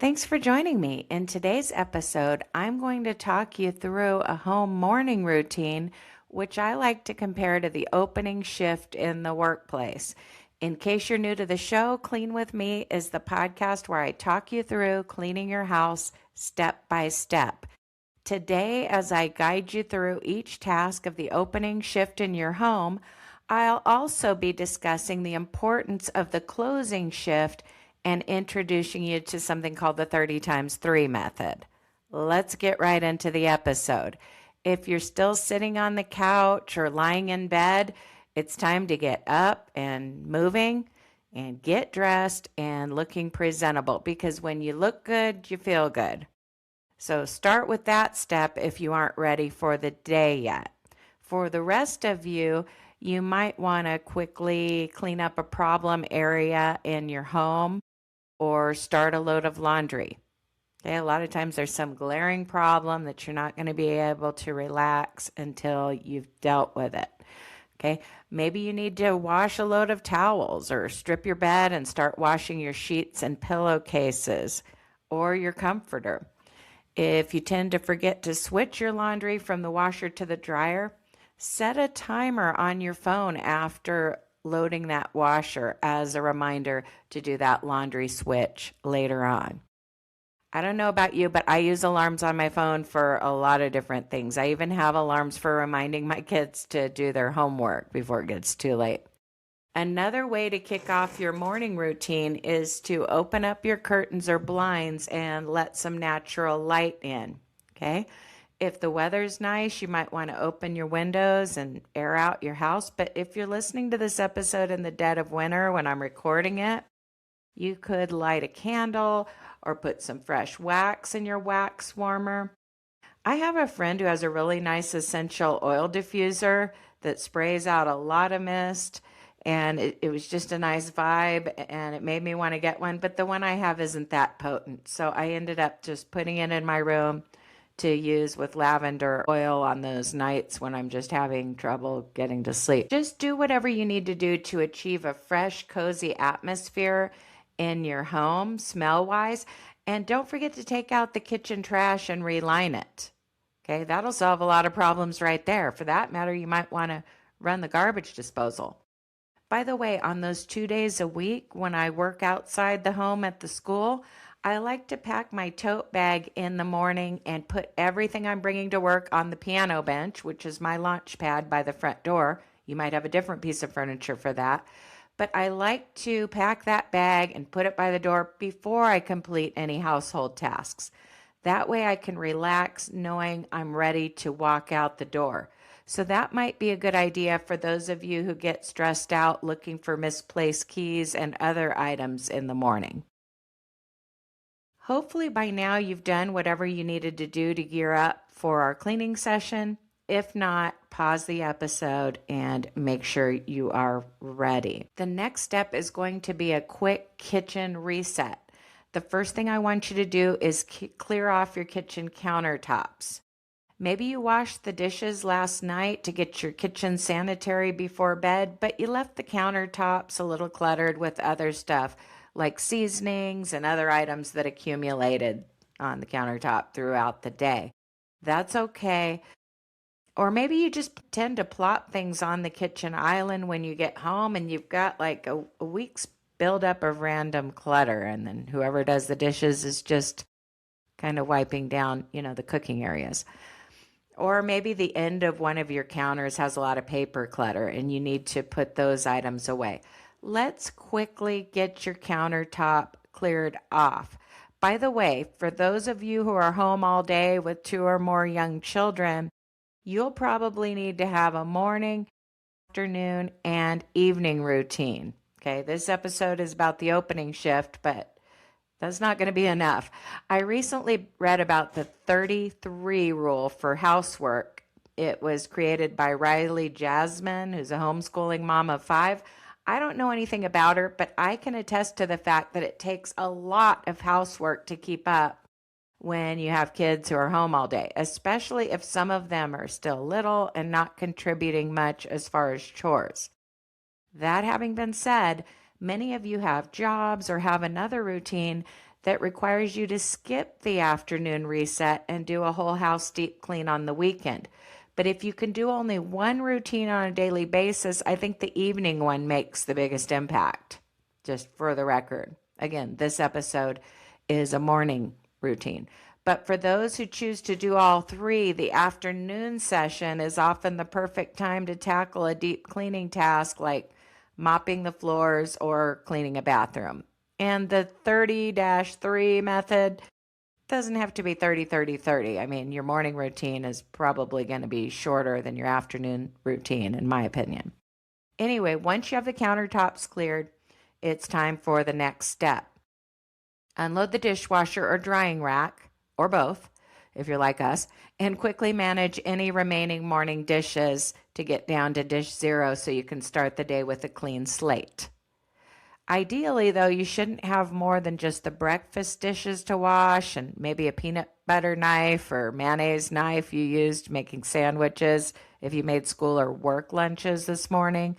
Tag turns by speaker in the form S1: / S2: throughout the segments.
S1: Thanks for joining me. In today's episode, I'm going to talk you through a home morning routine, which I like to compare to the opening shift in the workplace. In case you're new to the show, Clean With Me is the podcast where I talk you through cleaning your house step by step. Today, as I guide you through each task of the opening shift in your home, I'll also be discussing the importance of the closing shift and introducing you to something called the 30 times 3 method. Let's get right into the episode. If you're still sitting on the couch or lying in bed, it's time to get up and moving and get dressed and looking presentable, because when you look good, you feel good. So start with that step if you aren't ready for the day yet. For the rest of you, you might want to quickly clean up a problem area in your home or start a load of laundry. Okay, a lot of times there's some glaring problem that you're not going to be able to relax until you've dealt with it. Okay, maybe you need to wash a load of towels or strip your bed and start washing your sheets and pillowcases or your comforter. If you tend to forget to switch your laundry from the washer to the dryer, set a timer on your phone after loading that washer as a reminder to do that laundry switch later on. I don't know about you, but I use alarms on my phone for a lot of different things. I even have alarms for reminding my kids to do their homework before it gets too late. Another way to kick off your morning routine is to open up your curtains or blinds and let some natural light in, okay? If the weather's nice, you might want to open your windows and air out your house. But if you're listening to this episode in the dead of winter when I'm recording it, you could light a candle or put some fresh wax in your wax warmer. I have a friend who has a really nice essential oil diffuser that sprays out a lot of mist, and it was just a nice vibe, and it made me want to get one. But the one I have isn't that potent, so I ended up just putting it in my room to use with lavender oil on those nights when I'm just having trouble getting to sleep. Just do whatever you need to do to achieve a fresh, cozy atmosphere in your home, smell-wise. And don't forget to take out the kitchen trash and reline it. Okay, that'll solve a lot of problems right there. For that matter, you might want to run the garbage disposal. By the way, on those 2 days a week when I work outside the home at the school, I like to pack my tote bag in the morning and put everything I'm bringing to work on the piano bench, which is my launch pad by the front door. You might have a different piece of furniture for that. But I like to pack that bag and put it by the door before I complete any household tasks. That way I can relax knowing I'm ready to walk out the door. So that might be a good idea for those of you who get stressed out looking for misplaced keys and other items in the morning. Hopefully by now you've done whatever you needed to do to gear up for our cleaning session. If not, pause the episode and make sure you are ready. The next step is going to be a quick kitchen reset. The first thing I want you to do is clear off your kitchen countertops. Maybe you washed the dishes last night to get your kitchen sanitary before bed, but you left the countertops a little cluttered with other stuff like seasonings and other items that accumulated on the countertop throughout the day. That's okay. Or maybe you just tend to plop things on the kitchen island when you get home and you've got like a week's buildup of random clutter, and then whoever does the dishes is just kind of wiping down, the cooking areas. Or maybe the end of one of your counters has a lot of paper clutter and you need to put those items away. Let's quickly get your countertop cleared off. By the way, for those of you who are home all day with 2 or more young children, you'll probably need to have a morning, afternoon, and evening routine. Okay, this episode is about the opening shift, but that's not going to be enough. I recently read about the 33 rule for housework. It was created by Riley Jasmine, who's a homeschooling mom of 5. I don't know anything about her, but I can attest to the fact that it takes a lot of housework to keep up when you have kids who are home all day, especially if some of them are still little and not contributing much as far as chores. That having been said, many of you have jobs or have another routine that requires you to skip the afternoon reset and do a whole house deep clean on the weekend. But if you can do only one routine on a daily basis, I think the evening one makes the biggest impact. Just for the record. Again, this episode is a morning routine. But for those who choose to do all three, the afternoon session is often the perfect time to tackle a deep cleaning task like mopping the floors or cleaning a bathroom. And the 30-3 method doesn't have to be 30-30-30. I mean, your morning routine is probably going to be shorter than your afternoon routine, in my opinion. Anyway, once you have the countertops cleared, it's time for the next step. Unload the dishwasher or drying rack, or both, if you're like us, and quickly manage any remaining morning dishes to get down to dish zero so you can start the day with a clean slate. Ideally, though, you shouldn't have more than just the breakfast dishes to wash and maybe a peanut butter knife or mayonnaise knife you used making sandwiches if you made school or work lunches this morning.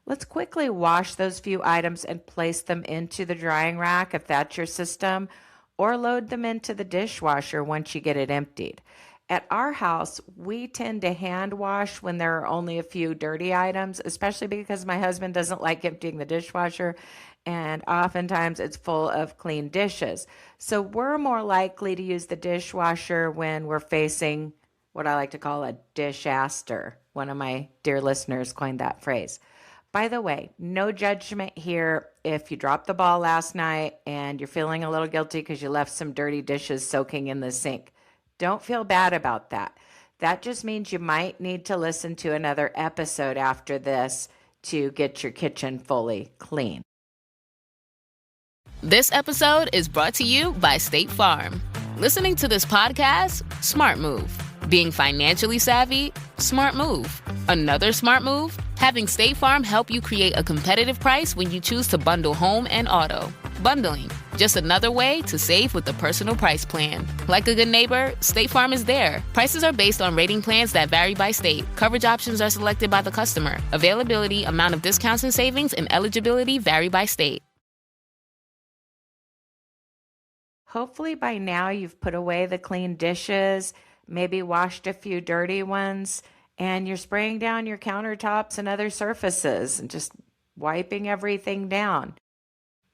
S1: Let's quickly wash those few items and place them into the drying rack if that's your system, or load them into the dishwasher once you get it emptied. At our house, we tend to hand wash when there are only a few dirty items, especially because my husband doesn't like emptying the dishwasher, and oftentimes it's full of clean dishes. So we're more likely to use the dishwasher when we're facing what I like to call a dishaster. One of my dear listeners coined that phrase. By the way, no judgment here if you dropped the ball last night and you're feeling a little guilty because you left some dirty dishes soaking in the sink. Don't feel bad about that. That just means you might need to listen to another episode after this to get your kitchen fully clean.
S2: This episode is brought to you by State Farm. Listening to this podcast? Smart move. Being financially savvy? Smart move. Another smart move? Having State Farm help you create a competitive price when you choose to bundle home and auto. Bundling, just another way to save with the Personal Price Plan. Like a good neighbor, State Farm is there. Prices are based on rating plans that vary by state. Coverage options are selected by the customer. Availability, amount of discounts and savings, and eligibility vary by state.
S1: Hopefully by now you've put away the clean dishes, maybe washed a few dirty ones, and you're spraying down your countertops and other surfaces and just wiping everything down.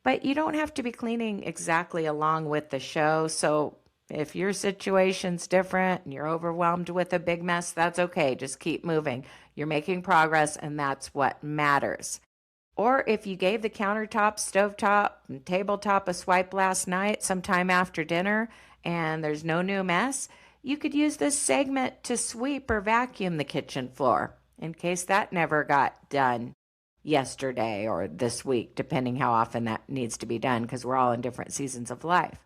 S1: But you don't have to be cleaning exactly along with the show. So if your situation's different and you're overwhelmed with a big mess, that's okay. Just keep moving. You're making progress, and that's what matters. Or if you gave the countertop, stovetop, and tabletop a swipe last night sometime after dinner and there's no new mess, you could use this segment to sweep or vacuum the kitchen floor in case that never got done yesterday or this week, depending how often that needs to be done because we're all in different seasons of life.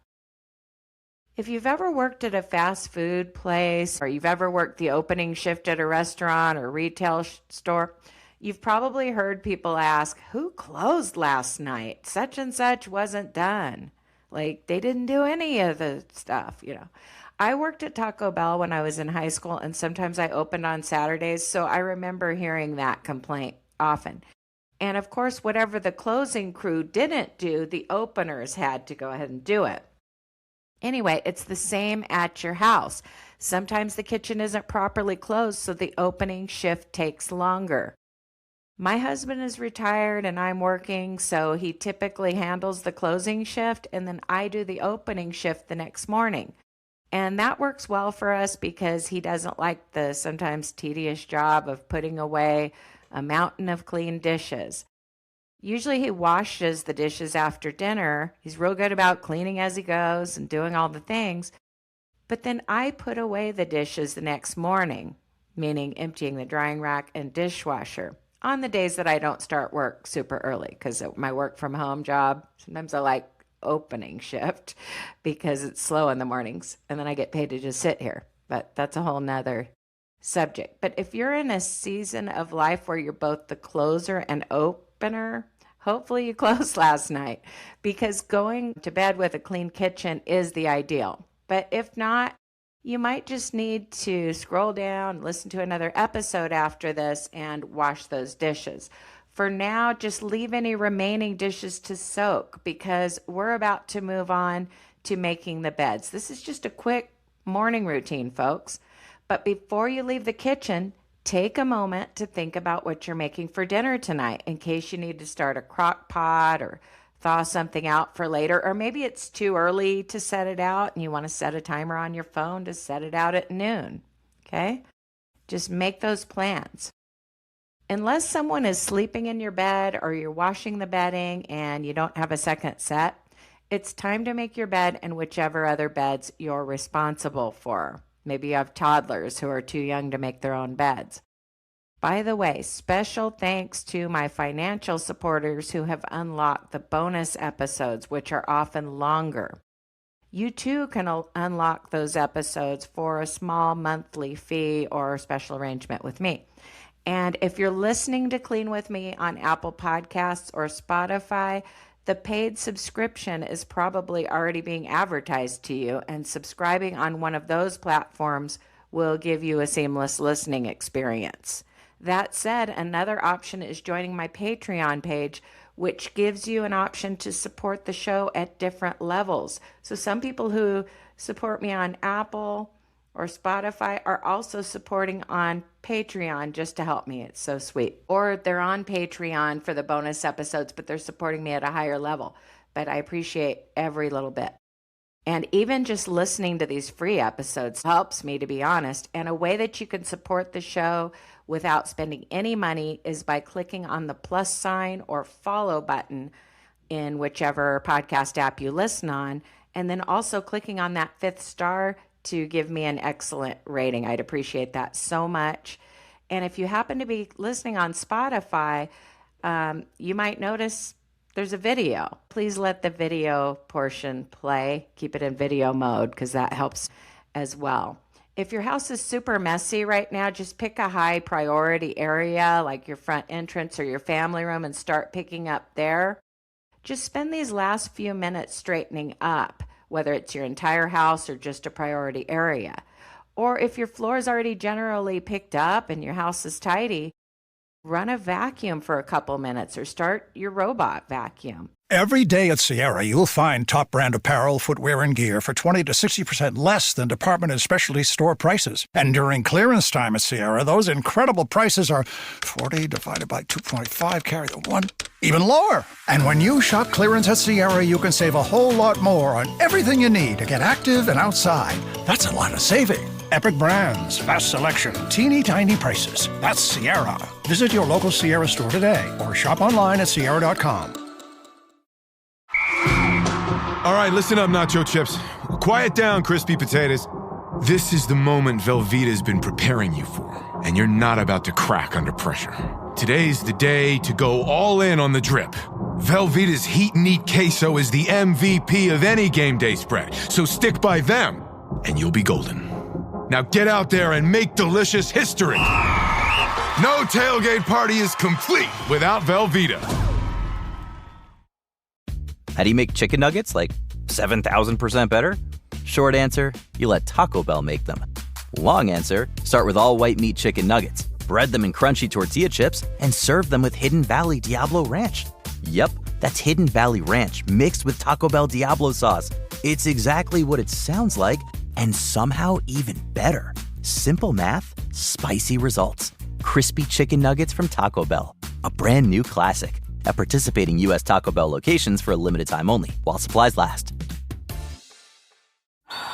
S1: If you've ever worked at a fast food place or you've ever worked the opening shift at a restaurant or retail store, you've probably heard people ask, who closed last night? Such and such wasn't done. Like they didn't do any of the stuff, I worked at Taco Bell when I was in high school, and sometimes I opened on Saturdays, so I remember hearing that complaint often. And of course, whatever the closing crew didn't do, the openers had to go ahead and do it. Anyway, it's the same at your house. Sometimes the kitchen isn't properly closed, so the opening shift takes longer. My husband is retired and I'm working, so he typically handles the closing shift, and then I do the opening shift the next morning. And that works well for us because he doesn't like the sometimes tedious job of putting away a mountain of clean dishes. Usually he washes the dishes after dinner. He's real good about cleaning as he goes and doing all the things. But then I put away the dishes the next morning, meaning emptying the drying rack and dishwasher, on the days that I don't start work super early because my work from home job, sometimes I like opening shift because it's slow in the mornings and then I get paid to just sit here. But that's a whole nother subject. But if you're in a season of life where you're both the closer and opener, hopefully you closed last night because going to bed with a clean kitchen is the ideal. But if not, you might just need to scroll down, listen to another episode after this, and wash those dishes. For now, just leave any remaining dishes to soak because we're about to move on to making the beds. This is just a quick morning routine, folks. But before you leave the kitchen, take a moment to think about what you're making for dinner tonight in case you need to start a crock pot or thaw something out for later. Or maybe it's too early to set it out and you want to set a timer on your phone to set it out at noon. Okay? Just make those plans. Unless someone is sleeping in your bed or you're washing the bedding and you don't have a second set, it's time to make your bed and whichever other beds you're responsible for. Maybe you have toddlers who are too young to make their own beds. By the way, special thanks to my financial supporters who have unlocked the bonus episodes, which are often longer. You too can unlock those episodes for a small monthly fee or special arrangement with me. And if you're listening to Clean With Me on Apple Podcasts or Spotify, the paid subscription is probably already being advertised to you, and subscribing on one of those platforms will give you a seamless listening experience. That said, another option is joining my Patreon page, which gives you an option to support the show at different levels. So some people who support me on Apple or Spotify are also supporting on Patreon just to help me. It's so sweet. Or they're on Patreon for the bonus episodes, but they're supporting me at a higher level. But I appreciate every little bit. And even just listening to these free episodes helps me, to be honest. And a way that you can support the show without spending any money is by clicking on the plus sign or follow button in whichever podcast app you listen on, and then also clicking on that 5th star to give me an excellent rating. I'd appreciate that so much. And if you happen to be listening on Spotify, you might notice there's a video. Please let the video portion play. Keep it in video mode because that helps as well. If your house is super messy right now, just pick a high priority area like your front entrance or your family room and start picking up there. Just spend these last few minutes straightening up, whether it's your entire house or just a priority area. Or if your floor is already generally picked up and your house is tidy, run a vacuum for a couple minutes or start your robot vacuum.
S3: Every day at Sierra, you'll find top brand apparel, footwear, and gear for 20 to 60% less than department and specialty store prices. And during clearance time at Sierra, those incredible prices are 40 divided by 2.5, carry the 1, even lower. And when you shop clearance at Sierra, you can save a whole lot more on everything you need to get active and outside. That's a lot of saving. Epic brands, vast selection, teeny tiny prices. That's Sierra. Visit your local Sierra store today or shop online at Sierra.com.
S4: All right, listen up, nacho chips. Quiet down, crispy potatoes. This is the moment Velveeta's been preparing you for, and you're not about to crack under pressure. Today's the day to go all in on the drip. Velveeta's Heat and Eat Queso is the MVP of any game day spread, so stick by them, and you'll be golden. Now get out there and make delicious history. No tailgate party is complete without Velveeta.
S5: How do you make chicken nuggets like 7,000% better? Short answer, you let Taco Bell make them. Long answer, start with all white meat chicken nuggets, bread them in crunchy tortilla chips, and serve them with Hidden Valley Diablo Ranch. Yep, that's Hidden Valley Ranch mixed with Taco Bell Diablo sauce. It's exactly what it sounds like, and somehow even better. Simple math, spicy results. Crispy chicken nuggets from Taco Bell. A brand new classic. At participating U.S. Taco Bell locations for a limited time only, while supplies last.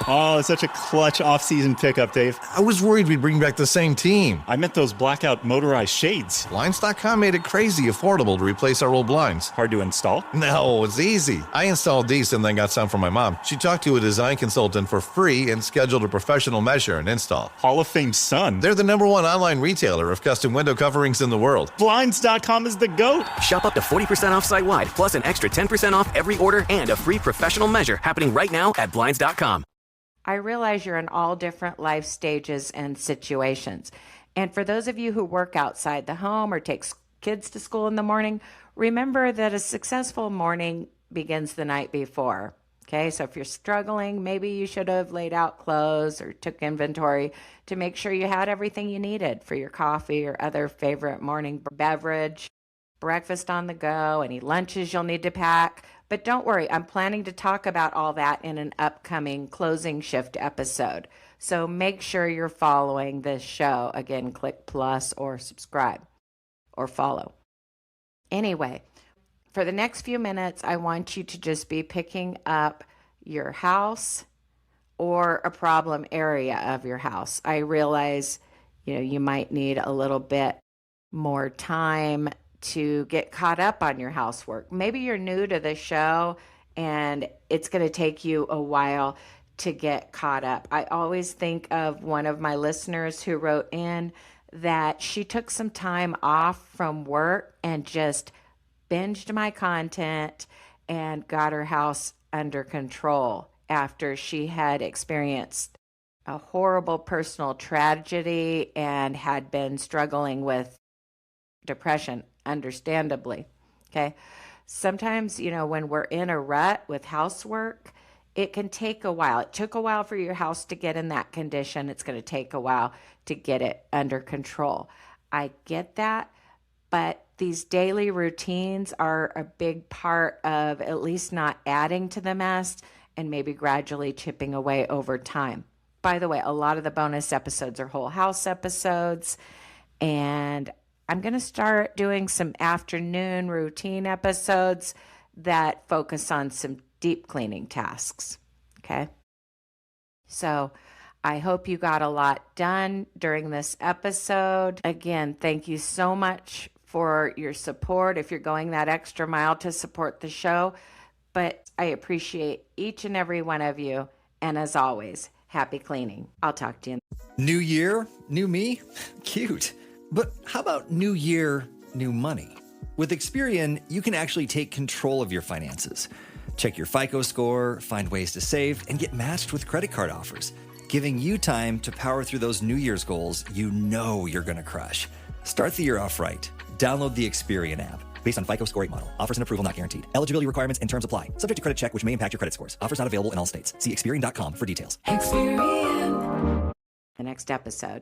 S6: Oh, it's such a clutch off-season pickup, Dave.
S7: I was worried we'd bring back the same team.
S6: I meant those blackout motorized shades.
S7: Blinds.com made it crazy affordable to replace our old blinds.
S6: Hard to install?
S7: No, it's easy. I installed these and then got some for my mom. She talked to a design consultant for free and scheduled a professional measure and install.
S6: Hall of Fame son.
S7: They're the #1 online retailer of custom window coverings in the world.
S6: Blinds.com is the GOAT.
S8: Shop up to 40% off site-wide, plus an extra 10% off every order and a free professional measure happening right now at Blinds.com.
S1: I realize you're in all different life stages and situations. And for those of you who work outside the home or take kids to school in the morning, remember that a successful morning begins the night before. Okay, so if you're struggling, maybe you should have laid out clothes or took inventory to make sure you had everything you needed for your coffee or other favorite morning beverage. breakfast on the go, any lunches you'll need to pack. But don't worry, I'm planning to talk about all that in an upcoming closing shift episode. So make sure you're following this show. Again, click plus or subscribe or follow. Anyway, for the next few minutes, I want you to just be picking up your house or a problem area of your house. I realize, you might need a little bit more time to get caught up on your housework. Maybe you're new to the show and it's going to take you a while to get caught up. I always think of one of my listeners who wrote in that she took some time off from work and just binged my content and got her house under control after she had experienced a horrible personal tragedy and had been struggling with depression, understandably. Okay. Sometimes, when we're in a rut with housework, it can take a while. It took a while for your house to get in that condition. It's going to take a while to get it under control. I get that, but these daily routines are a big part of at least not adding to the mess and maybe gradually chipping away over time. By the way, a lot of the bonus episodes are whole house episodes, and I'm going to start doing some afternoon routine episodes that focus on some deep cleaning tasks. Okay. So I hope you got a lot done during this episode. Again, thank you so much for your support if you're going that extra mile to support the show. But I appreciate each and every one of you. And as always, happy cleaning. I'll talk to you.
S9: New year, new me? Cute. But how about new year, new money? With Experian, you can actually take control of your finances. Check your FICO score, find ways to save, and get matched with credit card offers, giving you time to power through those New Year's goals you know you're going to crush. Start the year off right. Download the Experian app. Based on FICO score rate model. Offers and approval not guaranteed. Eligibility requirements and terms apply. Subject to credit check, which may impact your credit scores. Offers not available in all states. See Experian.com for details.
S1: The next episode.